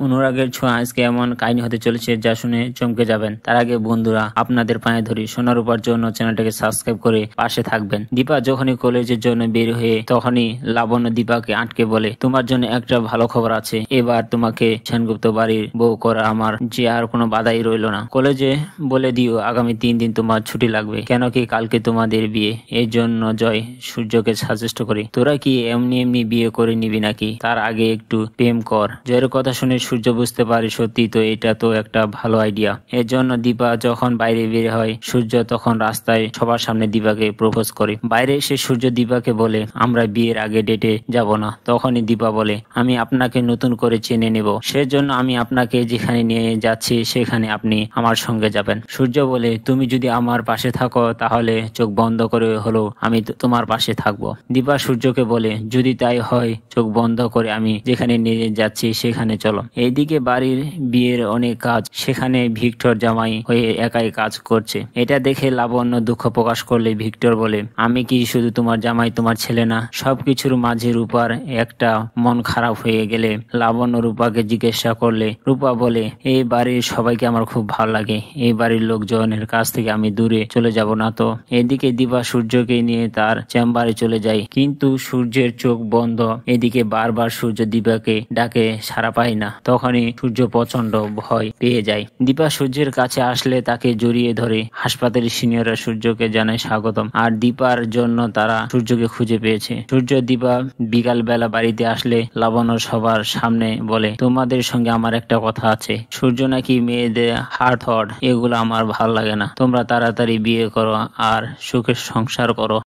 অনুরাগের ছোঁয়া আজকে এমন কাহিনী হতে চলেছে যা শুনে চমকে যাবেন। তার আগে বন্ধুরা, আপনাদের পায়ে ধরি, সোনার উপর জন্য চ্যানেলটাকে সাবস্ক্রাইব করে পাশে থাকবেন। দীপা যখনই কলেজের জন্য বের হয়ে তখনই লাবণ্য দীপাকে আটকে বলে, তোমার জন্য একটা ভালো খবর আছে, এবার তোমাকে সেনগুপ্ত বাড়ির বউ করা আমার যে আর কোনো বাধাই রইল না। কলেজে বলে দিও আগামী 3 দিন তোমার ছুটি লাগবে, কেন কি কালকে তোমাদের বিয়ে। এর জন্য জয় সূর্যকে সাজেস্ট করে, তোরা কি এমনি এমনি বিয়ে করে নিবি নাকি, তার আগে একটু প্রেম কর। জয়ের কথা শুনে সূর্য বুঝতে পারে সত্যি তো এটা তো একটা ভালো আইডিয়া। এর জন্য দীপা যখন বাইরে বের হয়, সূর্য তখন রাস্তায় সবার সামনে দীপাকে প্রপোজ করে। বাইরে এসে সূর্য দীপাকে বলে, আমরা বিয়ের আগে ডেটে যাব না। তখনই দীপা বলে, আমি আপনাকে নতুন করে চেনে নেব, সেজন্য আমি আপনাকে যেখানে নিয়ে যাচ্ছি সেখানে আপনি আমার সঙ্গে যাবেন। সূর্য বলে, তুমি যদি আমার পাশে থাকো তাহলে চোখ বন্ধ করে হলেও আমি তোমার পাশে থাকবো। দীপা সূর্যকে বলে, যদি তাই হয় চোখ বন্ধ করে আমি যেখানে নিয়ে যাচ্ছি সেখানে চলো। এইদিকে বাড়ির বিয়ের অনেক কাজ, সেখানে ভিক্টর জামাই হয়ে একাই কাজ করছে। এটা দেখে লাবণ্য দুঃখ প্রকাশ করলে ভিক্টর বলে, আমি কি শুধু তোমার জামাই, তোমার ছেলে না? সবকিছুর মাঝে রূপার একটা মন খারাপ হয়ে গেলে লাবণ্য রূপাকে জিজ্ঞাসা করলে রূপা বলে, এই বাড়ির সবাইকে আমার খুব ভালো লাগে, এই বাড়ির লোকজনের কাছ থেকে আমি দূরে চলে যাব না তো। এদিকে দীপা সূর্যকে নিয়ে তার চেম্বারে চলে যায়, কিন্তু সূর্যের চোখ বন্ধ। এদিকে বারবার সূর্য দীপাকে ডাকে, সাড়া পায় না। তখনই সূর্য প্রচন্ড ভয় পেয়ে যায়। দীপা সূর্যের কাছে আসলে তাকে জড়িয়ে ধরে। হাসপাতালের সিনিয়ররা সূর্যকে জানায় স্বাগতম, আর দীপার জন্য তারা সূর্যকে খুঁজে পেয়েছে। সূর্য দীপা বিকাল বেলা বাড়িতে আসলে লাবণ্য সবার সামনে বলে, তোমাদের সঙ্গে আমার একটা কথা আছে। সূর্য নাকি মেয়েদের হার্ট এগুলো আমার ভাল লাগে না, তোমরা তাড়াতাড়ি বিয়ে করো আর সুখের সংসার করো।